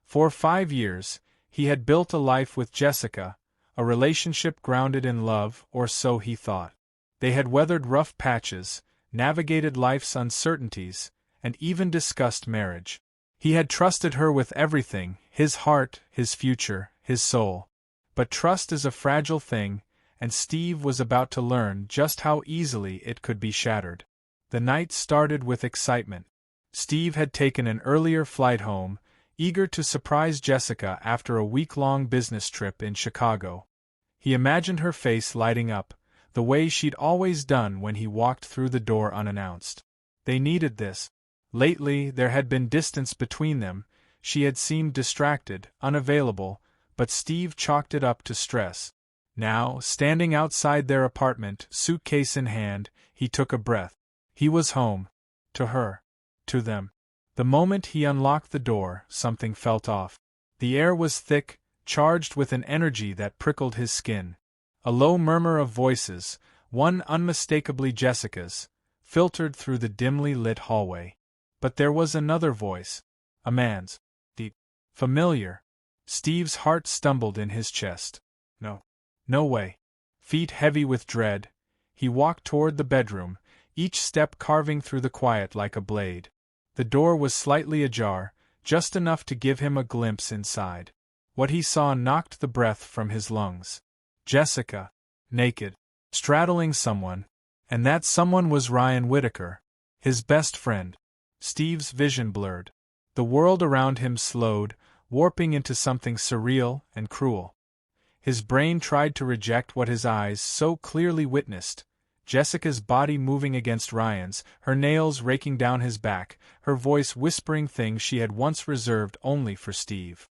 For 5 years, he had built a life with Jessica, a relationship grounded in love, or so he thought. They had weathered rough patches, navigated life's uncertainties, and even discussed marriage. He had trusted her with everything, his heart, his future, his soul. But trust is a fragile thing, and Steve was about to learn just how easily it could be shattered. The night started with excitement. Steve had taken an earlier flight home, eager to surprise Jessica after a week-long business trip in Chicago. He imagined her face lighting up, the way she'd always done when he walked through the door unannounced. They needed this. Lately, there had been distance between them, she had seemed distracted, unavailable, but Steve chalked it up to stress. Now, standing outside their apartment, suitcase in hand, he took a breath. He was home. To her. To them. The moment he unlocked the door, something felt off. The air was thick, charged with an energy that prickled his skin. A low murmur of voices, one unmistakably Jessica's, filtered through the dimly lit hallway. But there was another voice. A man's. Deep. Familiar. Steve's heart stumbled in his chest. No. No way. Feet heavy with dread, he walked toward the bedroom, each step carving through the quiet like a blade. The door was slightly ajar, just enough to give him a glimpse inside. What he saw knocked the breath from his lungs. Jessica. Naked. Straddling someone. And that someone was Ryan Whitaker, his best friend. Steve's vision blurred. The world around him slowed, warping into something surreal and cruel. His brain tried to reject what his eyes so clearly witnessed. Jessica's body moving against Ryan's, her nails raking down his back, her voice whispering things she had once reserved only for Steve.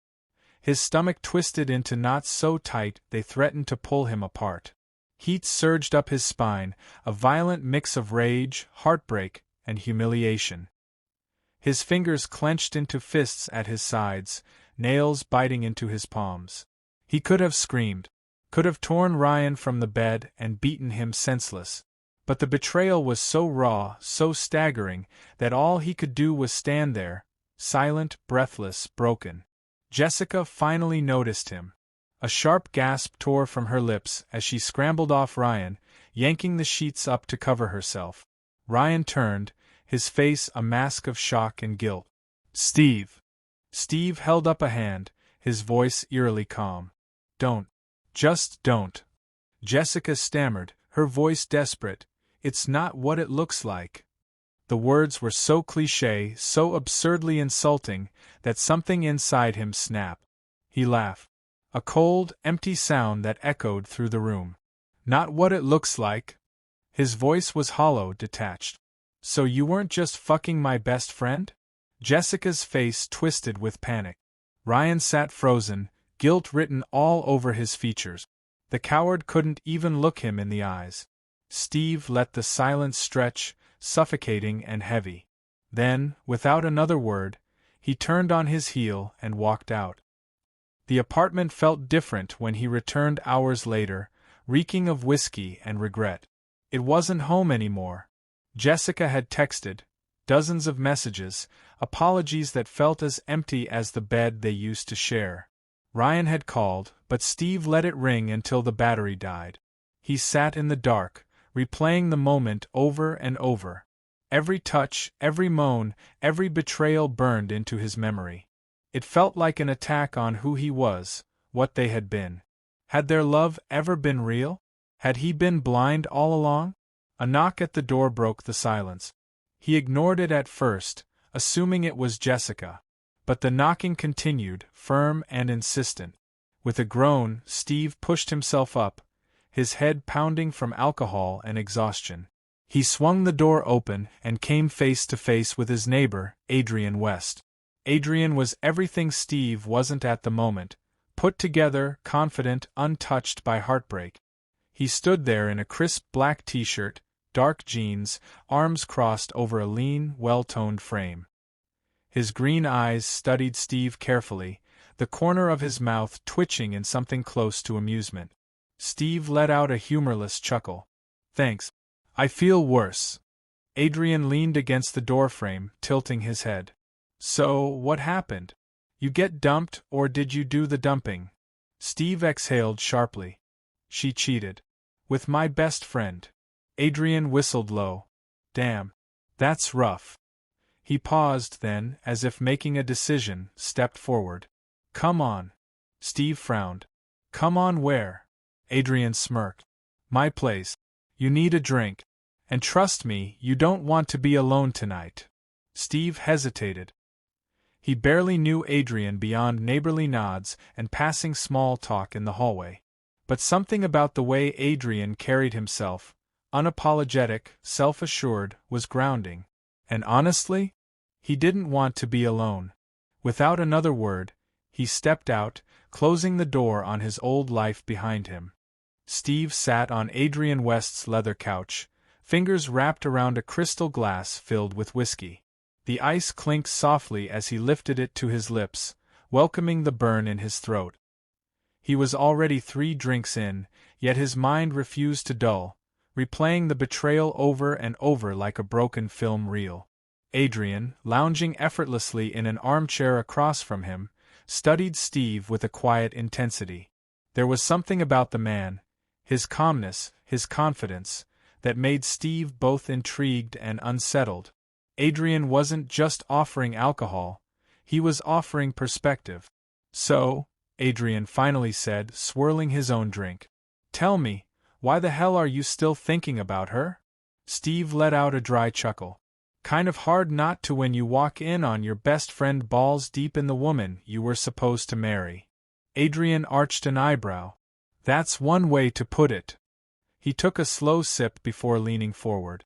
His stomach twisted into knots so tight they threatened to pull him apart. Heat surged up his spine, a violent mix of rage, heartbreak, and humiliation. His fingers clenched into fists at his sides, nails biting into his palms. He could have screamed, could have torn Ryan from the bed and beaten him senseless. But the betrayal was so raw, so staggering, that all he could do was stand there, silent, breathless, broken. Jessica finally noticed him. A sharp gasp tore from her lips as she scrambled off Ryan, yanking the sheets up to cover herself. Ryan turned, his face a mask of shock and guilt. Steve. Steve held up a hand, his voice eerily calm. Don't. Just don't. Jessica stammered, her voice desperate. It's not what it looks like. The words were so cliché, so absurdly insulting, that something inside him snapped. He laughed. A cold, empty sound that echoed through the room. Not what it looks like. His voice was hollow, detached. So you weren't just fucking my best friend? Jessica's face twisted with panic. Ryan sat frozen, guilt written all over his features. The coward couldn't even look him in the eyes. Steve let the silence stretch, suffocating and heavy. Then, without another word, he turned on his heel and walked out. The apartment felt different when he returned hours later, reeking of whiskey and regret. It wasn't home anymore. Jessica had texted, dozens of messages, apologies that felt as empty as the bed they used to share. Ryan had called, but Steve let it ring until the battery died. He sat in the dark, replaying the moment over and over. Every touch, every moan, every betrayal burned into his memory. It felt like an attack on who he was, what they had been. Had their love ever been real? Had he been blind all along? A knock at the door broke the silence. He ignored it at first, assuming it was Jessica. But the knocking continued, firm and insistent. With a groan, Steve pushed himself up, his head pounding from alcohol and exhaustion. He swung the door open and came face to face with his neighbor, Adrian West. Adrian was everything Steve wasn't at the moment, put together, confident, untouched by heartbreak. He stood there in a crisp black t-shirt, dark jeans, arms crossed over a lean, well-toned frame. His green eyes studied Steve carefully, the corner of his mouth twitching in something close to amusement. Steve let out a humorless chuckle. Thanks. I feel worse. Adrian leaned against the doorframe, tilting his head. So, what happened? You get dumped, or did you do the dumping? Steve exhaled sharply. She cheated. With my best friend. Adrian whistled low. Damn. That's rough. He paused then, as if making a decision, stepped forward. Come on. Steve frowned. Come on where? Adrian smirked. My place. You need a drink. And trust me, you don't want to be alone tonight. Steve hesitated. He barely knew Adrian beyond neighborly nods and passing small talk in the hallway. But something about the way Adrian carried himself, unapologetic, self-assured, was grounding. And honestly, he didn't want to be alone. Without another word, he stepped out, closing the door on his old life behind him. Steve sat on Adrian West's leather couch, fingers wrapped around a crystal glass filled with whiskey. The ice clinked softly as he lifted it to his lips, welcoming the burn in his throat. He was already 3 drinks in, yet his mind refused to dull, replaying the betrayal over and over like a broken film reel. Adrian, lounging effortlessly in an armchair across from him, studied Steve with a quiet intensity. There was something about the man, his calmness, his confidence, that made Steve both intrigued and unsettled. Adrian wasn't just offering alcohol, he was offering perspective. So, Adrian finally said, swirling his own drink. Tell me, why the hell are you still thinking about her? Steve let out a dry chuckle. Kind of hard not to when you walk in on your best friend balls deep in the woman you were supposed to marry. Adrian arched an eyebrow. That's one way to put it. He took a slow sip before leaning forward.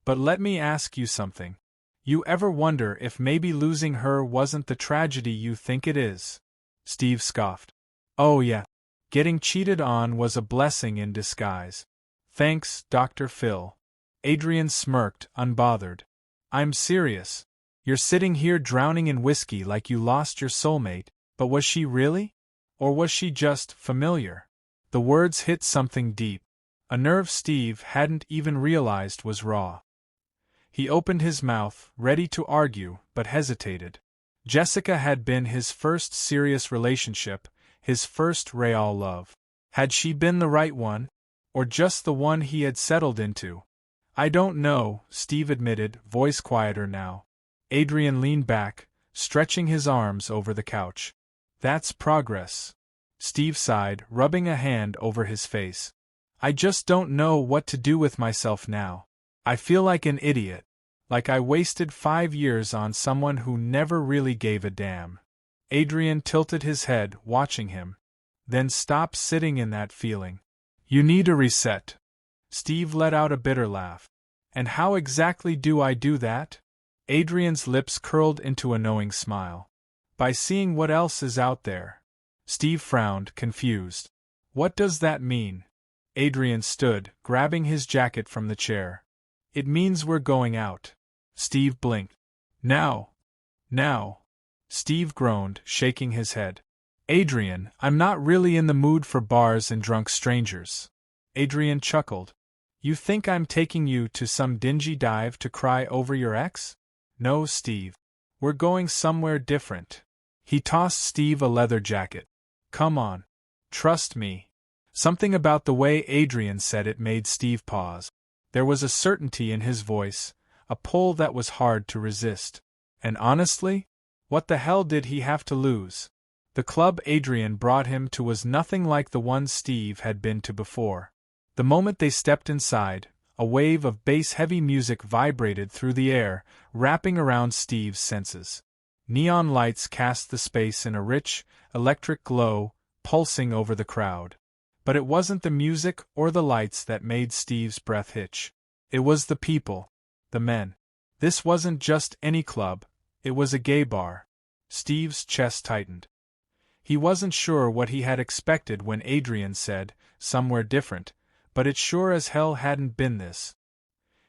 But let me ask you something. You ever wonder if maybe losing her wasn't the tragedy you think it is? Steve scoffed. Oh yeah. Getting cheated on was a blessing in disguise. Thanks, Dr. Phil. Adrian smirked, unbothered. I'm serious. You're sitting here drowning in whiskey like you lost your soulmate, but was she really? Or was she just familiar? The words hit something deep. A nerve Steve hadn't even realized was raw. He opened his mouth, ready to argue, but hesitated. Jessica had been his first serious relationship, his first real love. Had she been the right one? Or just the one he had settled into? I don't know, Steve admitted, voice quieter now. Adrian leaned back, stretching his arms over the couch. That's progress. Steve sighed, rubbing a hand over his face. I just don't know what to do with myself now. I feel like an idiot. Like I wasted 5 years on someone who never really gave a damn. Adrian tilted his head, watching him. Then stop sitting in that feeling. You need a reset. Steve let out a bitter laugh. And how exactly do I do that? Adrian's lips curled into a knowing smile. By seeing what else is out there. Steve frowned, confused. What does that mean? Adrian stood, grabbing his jacket from the chair. It means we're going out. Steve blinked. Now. Now. Steve groaned, shaking his head. Adrian, I'm not really in the mood for bars and drunk strangers. Adrian chuckled. You think I'm taking you to some dingy dive to cry over your ex? No, Steve. We're going somewhere different. He tossed Steve a leather jacket. Come on. Trust me. Something about the way Adrian said it made Steve pause. There was a certainty in his voice, a pull that was hard to resist. And honestly, what the hell did he have to lose? The club Adrian brought him to was nothing like the one Steve had been to before. The moment they stepped inside, a wave of bass-heavy music vibrated through the air, wrapping around Steve's senses. Neon lights cast the space in a rich, electric glow, pulsing over the crowd. But it wasn't the music or the lights that made Steve's breath hitch. It was the people, the men. This wasn't just any club, it was a gay bar. Steve's chest tightened. He wasn't sure what he had expected when Adrian said, somewhere different, but it sure as hell hadn't been this.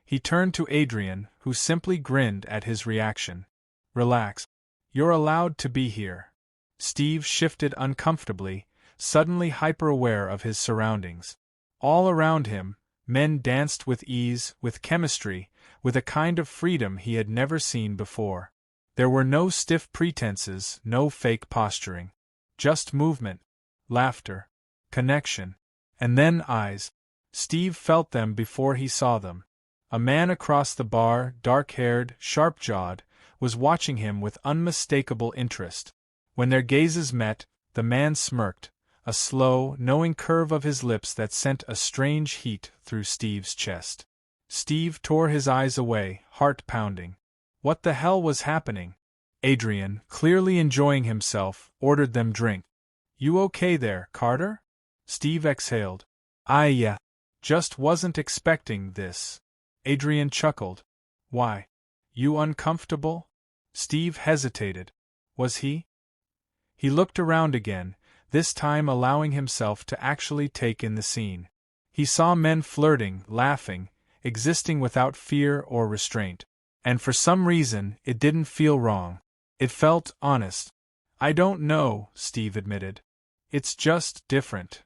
He turned to Adrian, who simply grinned at his reaction. Relax. You're allowed to be here. Steve shifted uncomfortably, suddenly hyper-aware of his surroundings. All around him, men danced with ease, with chemistry, with a kind of freedom he had never seen before. There were no stiff pretenses, no fake posturing. Just movement, laughter, connection, and then eyes. Steve felt them before he saw them. A man across the bar, dark-haired, sharp-jawed, was watching him with unmistakable interest. When their gazes met, the man smirked, a slow, knowing curve of his lips that sent a strange heat through Steve's chest. Steve tore his eyes away, heart pounding. What the hell was happening? Adrian, clearly enjoying himself, ordered them drink. "You okay there, Carter?" Steve exhaled. Yeah. Just wasn't expecting this." Adrian chuckled. "Why? You uncomfortable?" Steve hesitated. Was he? He looked around again, this time allowing himself to actually take in the scene. He saw men flirting, laughing, existing without fear or restraint. And for some reason, it didn't feel wrong. It felt honest. "I don't know," Steve admitted. "It's just different."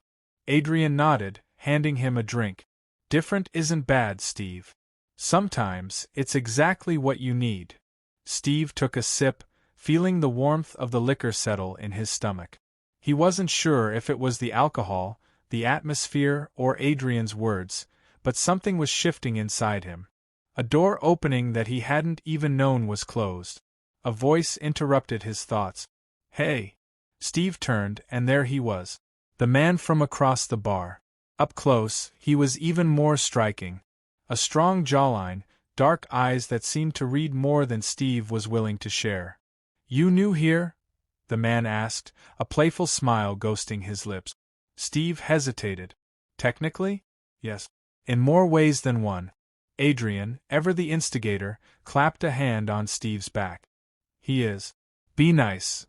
Adrian nodded, handing him a drink. "Different isn't bad, Steve. Sometimes, it's exactly what you need." Steve took a sip, feeling the warmth of the liquor settle in his stomach. He wasn't sure if it was the alcohol, the atmosphere, or Adrian's words, but something was shifting inside him. A door opening that he hadn't even known was closed. A voice interrupted his thoughts. "Hey!" Steve turned, and there he was. The man from across the bar. Up close, he was even more striking. A strong jawline, dark eyes that seemed to read more than Steve was willing to share. "You new here?" the man asked, a playful smile ghosting his lips. Steve hesitated. "Technically? Yes. In more ways than one." Adrian, ever the instigator, clapped a hand on Steve's back. "He is. Be nice."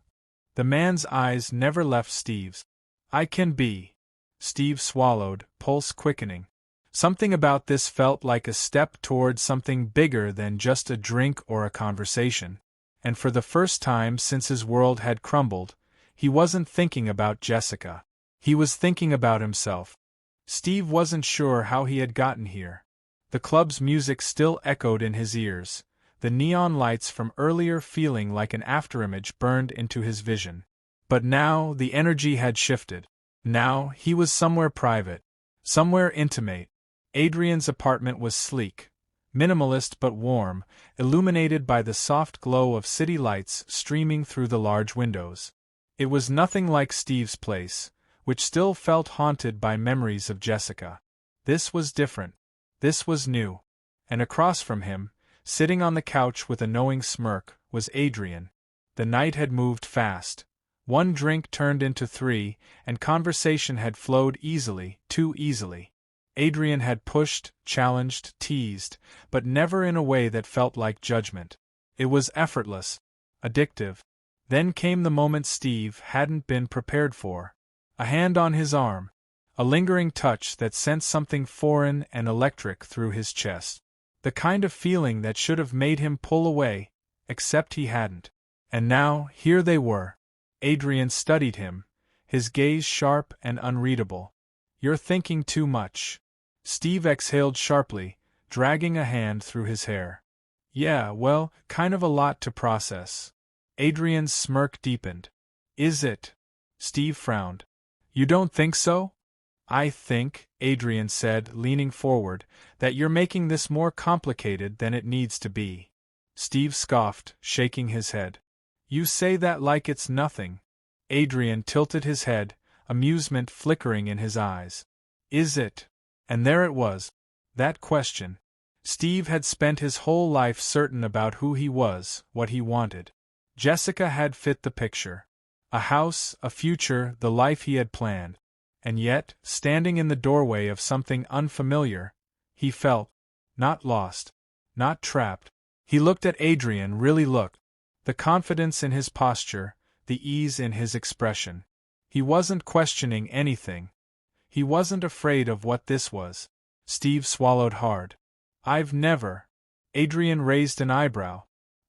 The man's eyes never left Steve's. "I can be." Steve swallowed, pulse quickening. Something about this felt like a step toward something bigger than just a drink or a conversation. And for the first time since his world had crumbled, he wasn't thinking about Jessica. He was thinking about himself. Steve wasn't sure how he had gotten here. The club's music still echoed in his ears, the neon lights from earlier feeling like an afterimage burned into his vision. But now the energy had shifted. Now he was somewhere private, somewhere intimate. Adrian's apartment was sleek, minimalist but warm, illuminated by the soft glow of city lights streaming through the large windows. It was nothing like Steve's place, which still felt haunted by memories of Jessica. This was different. This was new. And across from him, sitting on the couch with a knowing smirk, was Adrian. The night had moved fast. One drink turned into 3, and conversation had flowed easily, too easily. Adrian had pushed, challenged, teased, but never in a way that felt like judgment. It was effortless, addictive. Then came the moment Steve hadn't been prepared for. A hand on his arm, a lingering touch that sent something foreign and electric through his chest. The kind of feeling that should have made him pull away, except he hadn't. And now, here they were. Adrian studied him, his gaze sharp and unreadable. "You're thinking too much." Steve exhaled sharply, dragging a hand through his hair. "Yeah, well, kind of a lot to process." Adrian's smirk deepened. "Is it?" Steve frowned. "You don't think so?" "I think," Adrian said, leaning forward, "that you're making this more complicated than it needs to be." Steve scoffed, shaking his head. "You say that like it's nothing." Adrian tilted his head, amusement flickering in his eyes. "Is it?" And there it was. That question. Steve had spent his whole life certain about who he was, what he wanted. Jessica had fit the picture. A house, a future, the life he had planned. And yet, standing in the doorway of something unfamiliar, he felt not lost, not trapped. He looked at Adrian, really looked. The confidence in his posture, the ease in his expression. He wasn't questioning anything. He wasn't afraid of what this was. Steve swallowed hard. "I've never." Adrian raised an eyebrow.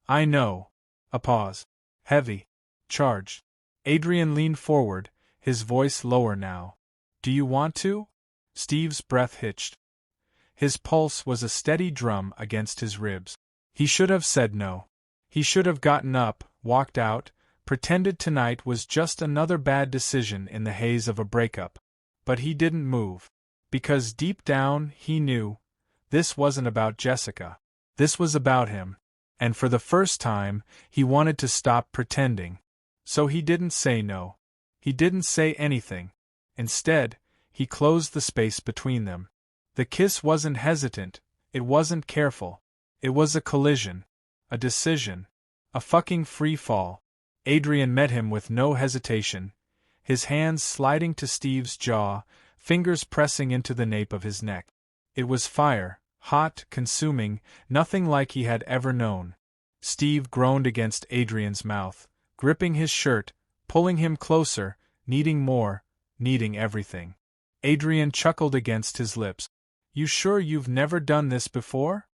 "I know." A pause. Heavy. Charged. Adrian leaned forward, his voice lower now. "Do you want to?" Steve's breath hitched. His pulse was a steady drum against his ribs. He should have said no. He should have gotten up, walked out, pretended tonight was just another bad decision in the haze of a breakup. But he didn't move. Because deep down, he knew, this wasn't about Jessica. This was about him. And for the first time, he wanted to stop pretending. So he didn't say no. He didn't say anything. Instead, he closed the space between them. The kiss wasn't hesitant, it wasn't careful. It was a collision. A decision. A fucking free fall. Adrian met him with no hesitation, his hands sliding to Steve's jaw, fingers pressing into the nape of his neck. It was fire, hot, consuming, nothing like he had ever known. Steve groaned against Adrian's mouth, gripping his shirt, pulling him closer, needing more, needing everything. Adrian chuckled against his lips. You sure you've never done this before?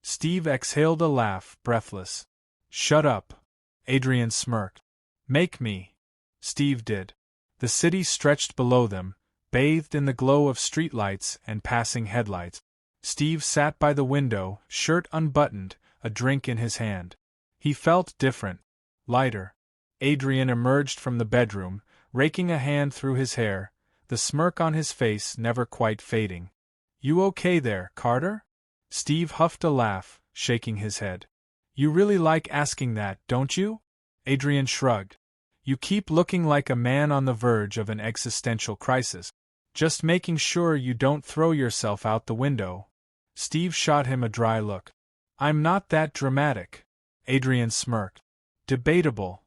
Steve exhaled a laugh, breathless. Shut up. Adrian smirked. Make me. Steve did. The city stretched below them, bathed in the glow of streetlights and passing headlights. Steve sat by the window, shirt unbuttoned, a drink in his hand. He felt different. Lighter. Adrian emerged from the bedroom, raking a hand through his hair, the smirk on his face never quite fading. You okay there, Carter? Steve huffed a laugh, shaking his head. You really like asking that, don't you? Adrian shrugged. You keep looking like a man on the verge of an existential crisis. Just making sure you don't throw yourself out the window. Steve shot him a dry look. I'm not that dramatic. Adrian smirked. Debatable.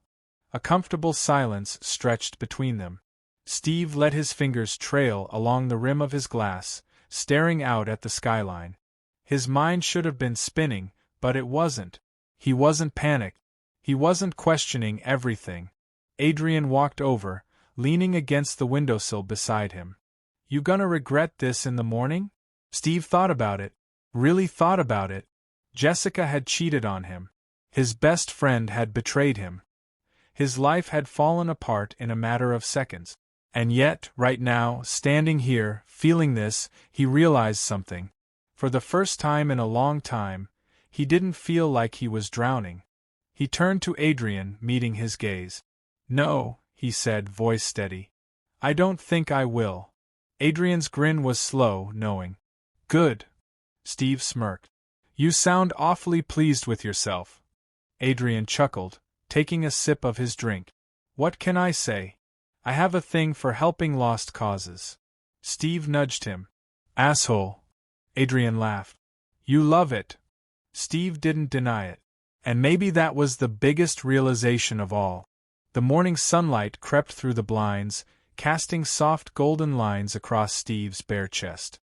A comfortable silence stretched between them. Steve let his fingers trail along the rim of his glass, staring out at the skyline. His mind should have been spinning, but it wasn't. He wasn't panicked. He wasn't questioning everything. Adrian walked over, leaning against the windowsill beside him. You gonna regret this in the morning? Steve thought about it. Really thought about it. Jessica had cheated on him. His best friend had betrayed him. His life had fallen apart in a matter of seconds. And yet, right now, standing here, feeling this, he realized something. For the first time in a long time, he didn't feel like he was drowning. He turned to Adrian, meeting his gaze. No, he said, voice steady. I don't think I will. Adrian's grin was slow, knowing. Good. Steve smirked. You sound awfully pleased with yourself. Adrian chuckled, taking a sip of his drink. What can I say? I have a thing for helping lost causes. Steve nudged him. Asshole. Adrian laughed. You love it. Steve didn't deny it. And maybe that was the biggest realization of all. The morning sunlight crept through the blinds, casting soft golden lines across Steve's bare chest.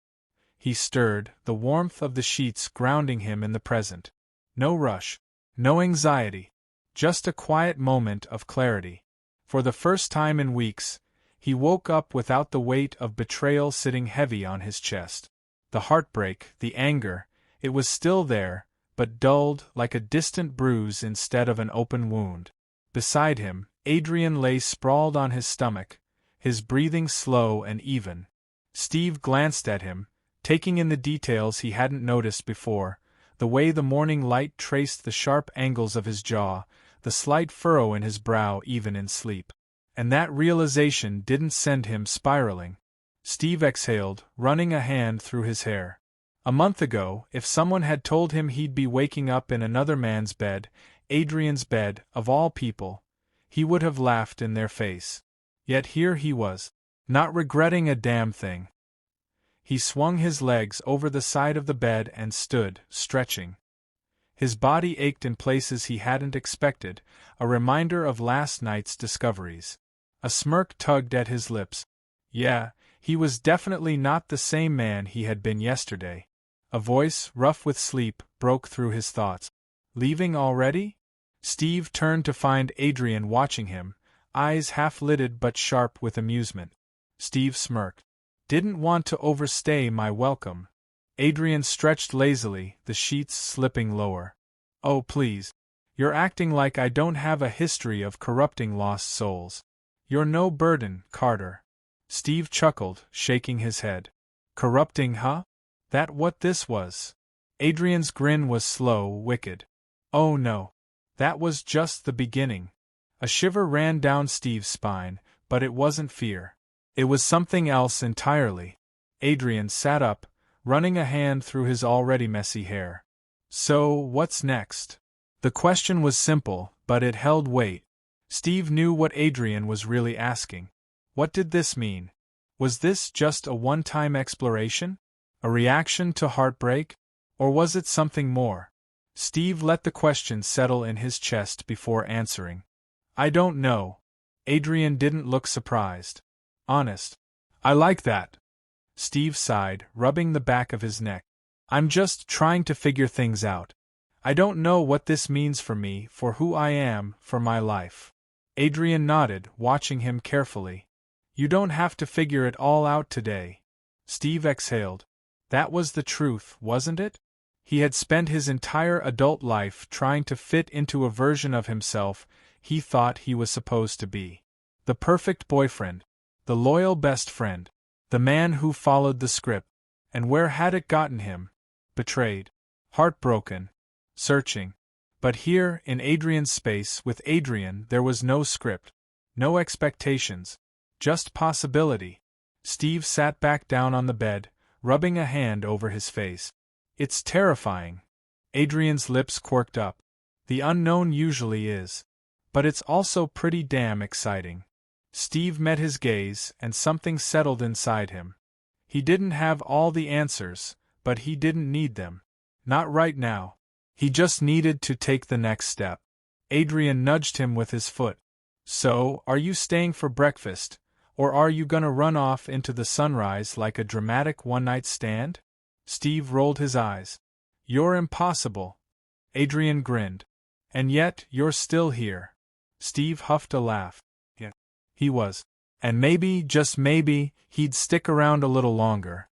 He stirred, the warmth of the sheets grounding him in the present. No rush. No anxiety. Just a quiet moment of clarity. For the first time in weeks, he woke up without the weight of betrayal sitting heavy on his chest. The heartbreak, the anger, it was still there, but dulled like a distant bruise instead of an open wound. Beside him, Adrian lay sprawled on his stomach, his breathing slow and even. Steve glanced at him, taking in the details he hadn't noticed before, the way the morning light traced the sharp angles of his jaw, the slight furrow in his brow even in sleep. And that realization didn't send him spiraling. Steve exhaled, running a hand through his hair. A month ago, if someone had told him he'd be waking up in another man's bed, Adrian's bed, of all people, he would have laughed in their face. Yet here he was, not regretting a damn thing. He swung his legs over the side of the bed and stood, stretching. His body ached in places he hadn't expected, a reminder of last night's discoveries. A smirk tugged at his lips. Yeah, he was definitely not the same man he had been yesterday. A voice, rough with sleep, broke through his thoughts. Leaving already? Steve turned to find Adrian watching him, eyes half-lidded but sharp with amusement. Steve smirked. Didn't want to overstay my welcome. Adrian stretched lazily, the sheets slipping lower. Oh please. You're acting like I don't have a history of corrupting lost souls. You're no burden, Carter. Steve chuckled, shaking his head. Corrupting, huh? That what this was? Adrian's grin was slow, wicked. Oh no. That was just the beginning. A shiver ran down Steve's spine, but it wasn't fear. It was something else entirely. Adrian sat up, running a hand through his already messy hair. So, what's next? The question was simple, but it held weight. Steve knew what Adrian was really asking. What did this mean? Was this just a one-time exploration? A reaction to heartbreak? Or was it something more? Steve let the question settle in his chest before answering. I don't know. Adrian didn't look surprised. Honest. I like that. Steve sighed, rubbing the back of his neck. I'm just trying to figure things out. I don't know what this means for me, for who I am, for my life. Adrian nodded, watching him carefully. You don't have to figure it all out today. Steve exhaled. That was the truth, wasn't it? He had spent his entire adult life trying to fit into a version of himself he thought he was supposed to be. The perfect boyfriend. The loyal best friend. The man who followed the script. And where had it gotten him? Betrayed. Heartbroken. Searching. But here, in Adrian's space, with Adrian, there was no script. No expectations. Just possibility. Steve sat back down on the bed, rubbing a hand over his face. It's terrifying. Adrian's lips quirked up. The unknown usually is. But it's also pretty damn exciting. Steve met his gaze, and something settled inside him. He didn't have all the answers, but he didn't need them. Not right now. He just needed to take the next step. Adrian nudged him with his foot. So, are you staying for breakfast, or are you gonna run off into the sunrise like a dramatic one-night stand? Steve rolled his eyes. You're impossible. Adrian grinned. And yet, you're still here. Steve huffed a laugh. Yeah. He was. And maybe, just maybe, he'd stick around a little longer.